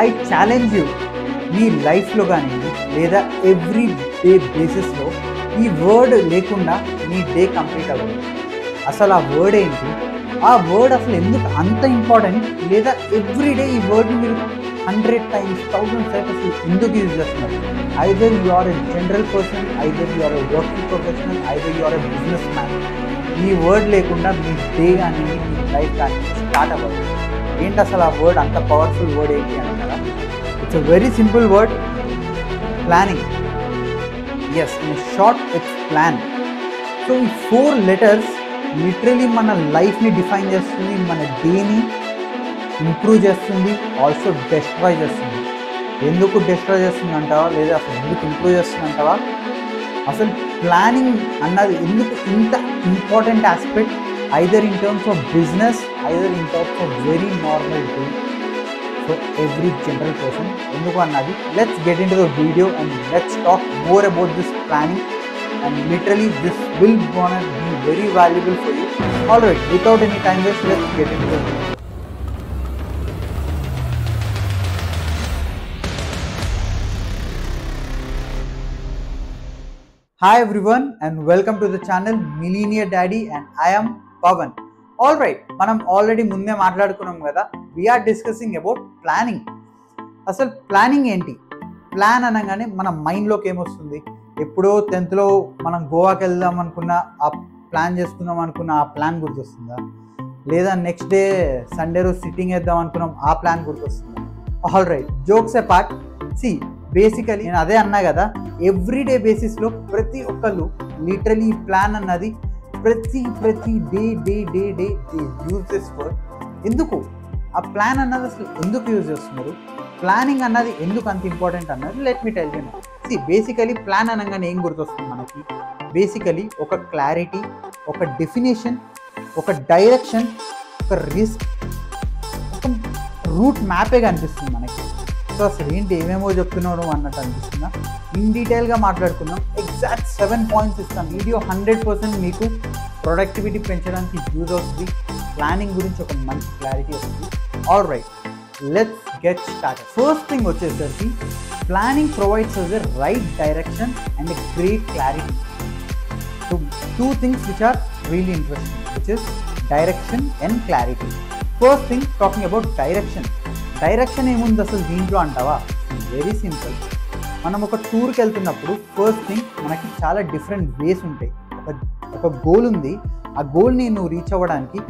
I challenge you, మీ లైఫ్లో కానీ లేదా ఎవ్రీ డే బేసిస్లో ఈ వర్డ్ లేకుండా మీ డే కంప్లీట్ అవ్వదు. అసలు ఆ వర్డ్ ఏంటి, ఆ వర్డ్ అసలు ఎందుకు అంత ఇంపార్టెంట్, లేదా ఎవ్రీడే ఈ వర్డ్ని మీరు 100 times 1000 times అసలు ఎందుకు యూజ్ చేస్తున్నారు? Either you are a general person, either you are a working professional, either you are a business man. ఈ వర్డ్ లేకుండా మీ డే కానీ మీ లైఫ్ కానీ స్టార్ట్ అవ్వదు. ఏంటి అసలు ఆ వర్డ్, అంత పవర్ఫుల్ వర్డ్ ఏంటి అంటారా? It's a very simple word, planning. Yes, in short it's plan. So ఈ 4 letters లిటరలీ మన లైఫ్ని డిఫైన్ చేస్తుంది, మన డేని ఇంప్రూవ్ చేస్తుంది, ఆల్సో డెస్ట్రాయ్ చేస్తుంది. ఎందుకు డెస్ట్రాయ్ చేస్తుంది అంటావా, లేదా అసలు ఎందుకు ఇంప్రూవ్ చేస్తుంది అంటావా? అసలు ప్లానింగ్ అన్నది ఎందుకు ఇంత important aspect, either in terms of business, either in terms of very normal day for every general person. ఎందుకు అన్నది let's get in to the video and let's talk more about this planning. And literally this will gonna be very valuable for you. Alright, without any time waste, let's get into it. Hi everyone and welcome to the channel Millionaire Daddy and I am Pavan. Alright, మనం already ముందే మాట్లాడుకున్నాం కదా, we are discussing about planning. అసలు planning ఏంటి? Plan అనగానే మన మైండ్లోకి ఏమొస్తుంది? ఎప్పుడో 10th మనం గోవాకి వెళ్దాం అనుకున్న, ఆ ప్లాన్ చేసుకుందాం అనుకున్న ఆ ప్లాన్ గుర్తొస్తుందా? లేదా నెక్స్ట్ డే సండే రోజు సిట్టింగ్ వేద్దాం అనుకున్నాం, ఆ ప్లాన్ గుర్తొస్తుందా? ఆల్ రైట్, జోక్స్ ఏ పార్ట్. సి బేసికలీ నేను అదే అన్నా కదా, ఎవ్రీడే బేసిస్లో ప్రతి ఒక్కళ్ళు లిటరలీ ప్లాన్ అన్నది ప్రతి day day day day they use this word. ఎందుకు ఆ ప్లాన్ అన్నది అసలు ఎందుకు యూజ్ చేస్తున్నారు? ప్లానింగ్ అన్నది ఎందుకు అంత ఇంపార్టెంట్ అన్నది let me tell you now. See basically plan అనగానే ఏం గుర్తొస్తుంది మనకి? బేసికలీ ఒక క్లారిటీ, ఒక డెఫినేషన్, ఒక డైరెక్షన్, ఒక రిస్క్, ఒక రూట్ మ్యాపే కనిపిస్తుంది మనకి. సో అసలు ఏంటి ఏమేమో చెప్తున్నాడు అన్నట్టు అనిపిస్తుందా? ఇన్ డీటెయిల్గా మాట్లాడుకుందాం. ఎగ్జాక్ట్ 7 points ఇస్తాను. వీడియో 100% మీకు ప్రొడక్టివిటీ పెంచడానికి యూజ్ అవుతుంది. ప్లానింగ్ గురించి ఒక మంచి క్లారిటీ వస్తుంది. All right, let's get started. First thing వచ్చేసరికి planning provides us a right direction and a great clarity. So two things which are really interesting, which is direction and clarity. First thing, talking about direction. Direction ఏముంది అసలు దీంట్లో అంటావా? Very simple. మనం ఒక టూర్కి వెళ్తున్నప్పుడు first thing మనకి చాలా డిఫరెంట్ వేస్ ఉంటాయి. ఒక గోల్ ఉంది, ఆ గోల్ని నువ్వు రీచ్ అవ్వడానికి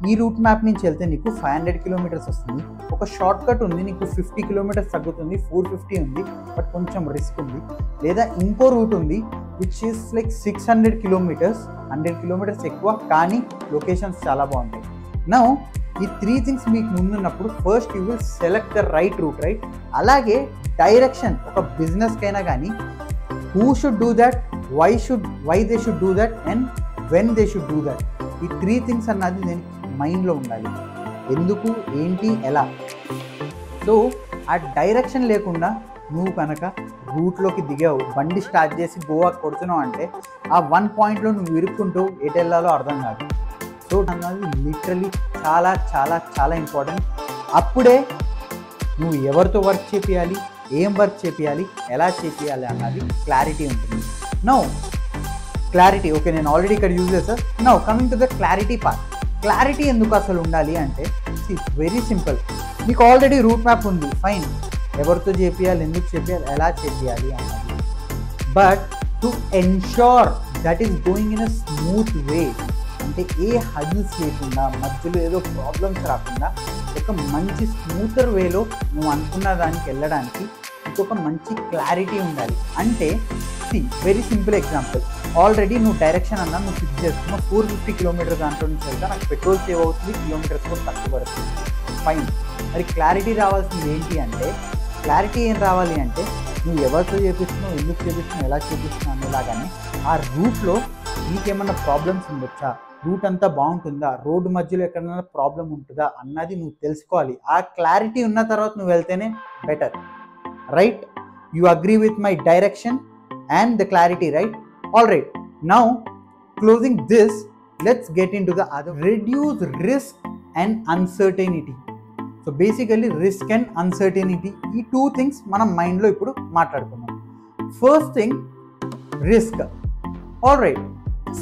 ఈ రూట్ మ్యాప్ నుంచి వెళ్తే నీకు 500 kilometers వస్తుంది. ఒక షార్ట్ కట్ ఉంది, నీకు 50 kilometers తగ్గుతుంది, 450 ఉంది, బట్ కొంచెం రిస్క్ ఉంది. లేదా ఇంకో రూట్ ఉంది which is like 600 kilometers, 100 kilometers ఎక్కువ, కానీ లొకేషన్స్ చాలా బాగుంటాయి. నౌ ఈ 3 things మీకు ముందున్నప్పుడు first you will select the right route, right? అలాగే డైరెక్షన్ ఒక బిజినెస్కైనా కానీ who should do that, why they should do that and when they should do that. ఈ 3 things అన్నది నేను మైండ్లో ఉండాలి. ఎందుకు, ఏంటి, ఎలా. సో ఆ డైరెక్షన్ లేకుండా నువ్వు కనుక రూట్లోకి దిగావు, బండి స్టార్ట్ చేసి గోవా కొడుతున్నావు అంటే ఆ 1 point నువ్వు ఇరుక్కుంటూ ఎటు వెళ్ళాలో అర్థం కాదు. సో అన్నది లిటరలీ చాలా చాలా చాలా ఇంపార్టెంట్. అప్పుడే నువ్వు ఎవరితో వర్క్ చేపియాలి, ఏం వర్క్ చేపియాలి, ఎలా చేపియాలి అన్నది క్లారిటీ ఉంటుంది. నో క్లారిటీ, ఓకే, నేను ఆల్రెడీ ఇక్కడ యూజ్ చేస్తాను. Now coming to the clarity part. Clarity ఎందుకు అసలు ఉండాలి అంటే వెరీ సింపుల్. మీకు ఆల్రెడీ రూట్ మ్యాప్ ఉంది, ఫైన్. ఎవరితో చేపియాలి, ఎందుకు చేపియాలి, ఎలా చేపియాలి అన్నది. But to ensure that is going in a smooth way, అంటే ఏ హజిల్స్ లేకుండా, మధ్యలో ఏదో ప్రాబ్లమ్స్ రాకుండా ఒక మంచి స్మూతర్ వేలో నువ్వు అనుకున్న దానికి వెళ్ళడానికి ఇంకొక మంచి క్లారిటీ ఉండాలి. అంటే వెరీ సింపుల్ ఎగ్జాంపుల్, ఆల్రెడీ నువ్వు డైరెక్షన్ అన్నా నువ్వు ఫిక్స్ చేసుకున్నావు, 450 kilometers దాంట్లో నుంచి వెళ్తా, నాకు పెట్రోల్ సేవ్ అవుతుంది, కిలోమీటర్స్ కూడా తక్కువ పడుతుంది, ఫైన్. మరి క్లారిటీ రావాల్సింది ఏంటి అంటే, క్లారిటీ ఏం రావాలి అంటే నువ్వు ఎవరితో చేపిస్తున్నావు, ఎందుకు చేపిస్తున్నావు, ఎలా చేపిస్తున్నావు అనేలాగానే ఆ రూట్లో నీకేమన్నా ప్రాబ్లమ్స్ ఉండొచ్చా, రూట్ అంతా బాగుంటుందా, రోడ్డు మధ్యలో ఎక్కడైనా ప్రాబ్లం ఉంటుందా అన్నది నువ్వు తెలుసుకోవాలి. ఆ క్లారిటీ ఉన్న తర్వాత నువ్వు వెళ్తేనే better, right? You agree with my direction and the clarity, right? All right, now closing this, let's get into the other. Reduce risk and uncertainty. So basically risk and uncertainty, ఈ 2 things మనం మైండ్లో ఇప్పుడు మాట్లాడుకుందాం. First thing risk. All right,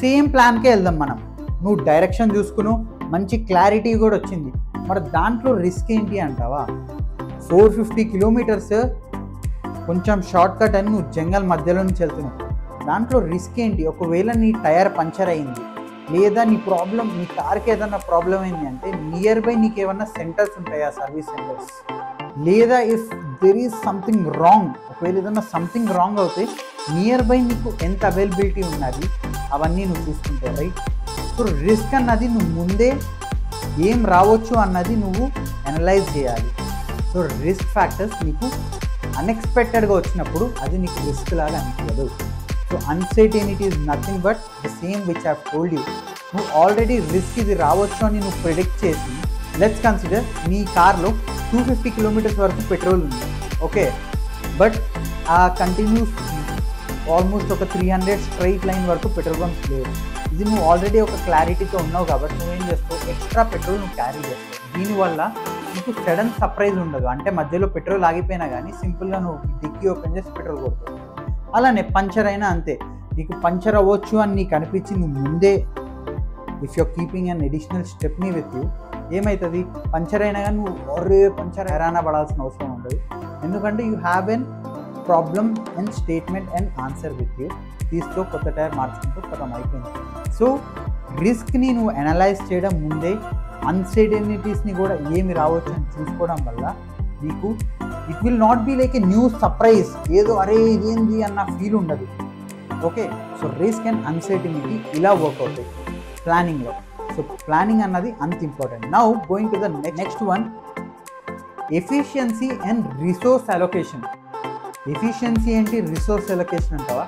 same ప్లాన్కే వెళ్దాం మనం. నువ్వు direction చూసుకున్నావు, మంచి క్లారిటీ కూడా వచ్చింది. మరి దాంట్లో రిస్క్ ఏంటి అంటావా? 450 కిలోమీటర్స్ కొంచెం షార్ట్ కట్ అని నువ్వు జంగల్ మధ్యలో నుంచి వెళ్తున్నావు. దాంట్లో రిస్క్ ఏంటి? ఒకవేళ నీ టైర్ పంచర్ అయింది, లేదా నీ ప్రాబ్లం, నీ కార్కి ఏదన్నా ప్రాబ్లం అయింది అంటే నియర్ బై నీకు ఏమన్నా సెంటర్స్ ఉంటాయా, సర్వీస్ సెంటర్స్? లేదా if there is something wrong, ఒకవేళ ఏదన్నా సంథింగ్ రాంగ్ అవుతే నియర్ బై నీకు ఎంత అవైలబిలిటీ ఉన్నది, అవన్నీ నువ్వు చూసుకుంటావు, రైట్? సో రిస్క్ అన్నది నువ్వు ముందే ఏం రావచ్చు అన్నది నువ్వు అనలైజ్ చేయాలి. సో రిస్క్ ఫ్యాక్టర్స్ నీకు అన్ఎక్స్పెక్టెడ్గా వచ్చినప్పుడు అది నీకు రిస్క్ లాగా అనిపించదు. So uncertainty is nothing but the same which I told you. నువ్వు ఆల్రెడీ రిస్క్ ఇది రావచ్చు అని నువ్వు ప్రిడిక్ట్ చేసి, లెట్స్ కన్సిడర్ నీ కార్లో 250 కిలోమీటర్స్ వరకు పెట్రోల్ ఉంది, ఓకే, బట్ ఆ కంటిన్యూస్ ఆల్మోస్ట్ ఒక 300 స్ట్రైట్ లైన్ వరకు పెట్రోల్ బంక్స్ లేవు. ఇది నువ్వు ఆల్రెడీ ఒక క్లారిటీతో ఉన్నావు కాబట్టి నువ్వేం చేస్తావు, ఎక్స్ట్రా పెట్రోల్ నువ్వు క్యారీ చేస్తావు. దీనివల్ల నీకు సడన్ సర్ప్రైజ్ ఉండదు. అంటే మధ్యలో పెట్రోల్ ఆగిపోయినా కానీ సింపుల్గా నువ్వు డిక్కీ ఓపెన్ చేసి పెట్రోల్ కొడతావు. అలానే పంచర్ అయినా అంతే, నీకు పంచర్ అవ్వచ్చు అని నీకు అనిపించి నువ్వు ముందే, if you're keeping an additional stepney with you, ఏమవుతుంది, పంచర్ అయినా కానీ నువ్వు ఒరే పంచర్ హెరానా పడాల్సిన అవసరం ఉండదు. ఎందుకంటే you have an problem and statement and answer with you. తీసుకో, కొత్త టైర్ మార్చుకుంటూ కొత్త అయిపోయింది. సో రిస్క్ని నువ్వు అనలైజ్ చేయడం ముందే, అన్సర్టెనిటీస్ని కూడా ఏమి రావచ్చు అని చూసుకోవడం వల్ల నీకు it will not be like a new surprise, ఏదో అరే ఇదేంది అన్న ఫీల్ ఉండదు, okay? So risk and uncertainty ఇలా వర్క్ అవుతాయి ప్లానింగ్లో. సో ప్లానింగ్ అన్నది అంత important. Now going to the next one, efficiency and resource allocation. Efficiency ఏంటి, రిసోర్స్ అలొకేషన్ అంటావా?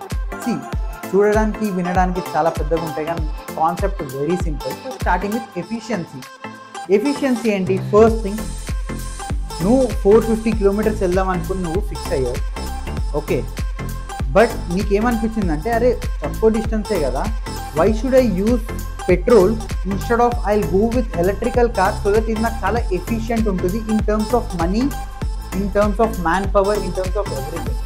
చూడడానికి వినడానికి చాలా పెద్దగా ఉంటాయి కానీ concept very simple. So starting with efficiency. Efficiency ఏంటి? ఫస్ట్ థింగ్, నువ్వు 450 కిలోమీటర్స్ వెళ్దాం అనుకుని నువ్వు ఫిక్స్ అయ్యావు, ఓకే, బట్ నీకేమనిపించిందంటే అరే తక్కువ డిస్టెన్సే కదా, why should I use petrol instead of I go with electrical car, so that ఇది నాకు చాలా ఎఫిషియంట్ ఉంటుంది in terms of money, in terms of man power, in terms of everything.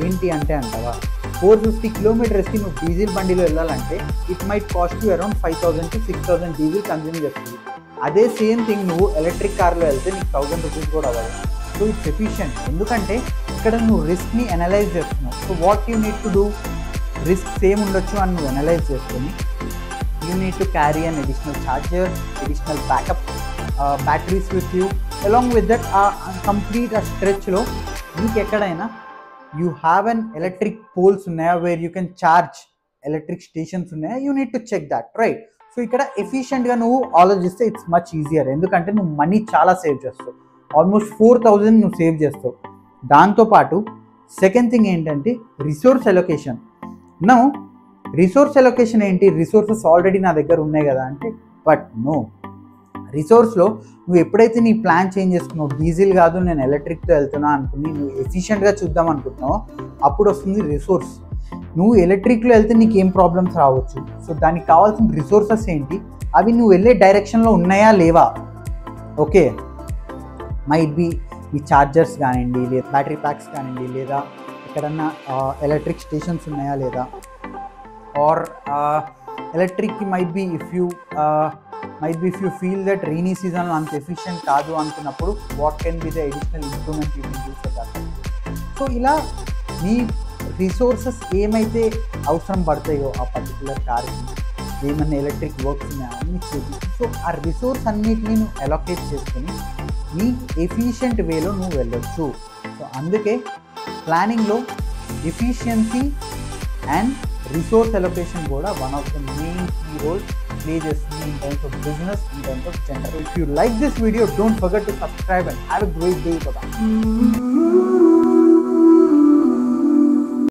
ఏంటి అంటే అంటావా, 450 కిలోమీటర్స్కి నువ్వు డీజిల్ బండిలో వెళ్ళాలంటే it might cost you around 5,000 to 6,000 diesel consume చేస్తుంది. అదే సేమ్ థింగ్ నువ్వు ఎలక్ట్రిక్ కార్లో వెళ్తే నీకు 1,000 రూపీస్ కూడా అవ్వదు. సో ఇట్స్ ఎఫిషియంట్, ఎందుకంటే ఇక్కడ నువ్వు రిస్క్ని అనలైజ్ చేస్తున్నావు. So what you need to do, risk same ఉండొచ్చు అని నువ్వు అనలైజ్ చేసుకొని you need to carry an additional charger, additional backup batteries with you. Along with that complete ఆ స్ట్రెచ్లో నీకు ఎక్కడైనా you have an electric poles ఉన్నాయా, where you can charge, electric stations ఉన్నాయా, you need to check that, right? So ఇక్కడ ఎఫిషియెంట్గా నువ్వు ఆలోచిస్తే ఇట్స్ మచ్ ఈజియర్, ఎందుకంటే నువ్వు మనీ చాలా సేవ్ చేస్తావు, ఆల్మోస్ట్ 4,000 నువ్వు సేవ్ చేస్తావు. దాంతోపాటు సెకండ్ థింగ్ ఏంటంటే resource allocation. Now resource allocation ఏంటి, రిసోర్సెస్ ఆల్రెడీ నా దగ్గర ఉన్నాయి కదా అంటే, బట్ నో, రిసోర్స్లో నువ్వు ఎప్పుడైతే నీ ప్లాన్ చేంజ్ చేసుకున్నావు, డీజిల్ కాదు నేను ఎలక్ట్రిక్తో వెళ్తున్నా అనుకుని నువ్వు ఎఫిషియెంట్గా చూద్దాం అనుకుంటున్నావు, అప్పుడు వస్తుంది రిసోర్స్. నువ్వు ఎలక్ట్రిక్లో వెళ్తే నీకు ఏం ప్రాబ్లమ్స్ రావచ్చు, సో దానికి కావాల్సిన రిసోర్సెస్ ఏంటి, అవి నువ్వు వెళ్ళే డైరెక్షన్లో ఉన్నాయా లేవా, ఓకే? మైట్ బి ఈ ఛార్జర్స్ కానివ్వండి, లేదా బ్యాటరీ ప్యాక్స్ కానివ్వండి, లేదా ఎక్కడన్నా ఎలక్ట్రిక్ స్టేషన్స్ ఉన్నాయా లేదా, ఆర్ ఎలక్ట్రిక్కి might be if you feel that rainy సీజన్లో అంత ఎఫిషియెంట్ కాదు అనుకున్నప్పుడు what can be the additional improvement you can use for that. So ఇలా నీ రిసోర్సెస్ ఏమైతే అవసరం పడతాయో ఆ పర్టికులర్ కార్కి, ఏమన్నా ఎలక్ట్రిక్ వర్క్స్ ఉన్నాయో అన్నీ చేసి, సో ఆ రిసోర్స్ అన్నిటిని నువ్వు అలొకేట్ చేసుకొని నీ ఎఫిషియెంట్ వేలో నువ్వు వెళ్ళొచ్చు. సో అందుకే ప్లానింగ్లో ఎఫిషియన్సీ అండ్ రిసోర్స్ అలొకేషన్ కూడా one of the main key role play చేస్తుంది in terms of business, in terms of gender. If you like this video, don't forget to subscribe and have a great day. Bye-bye.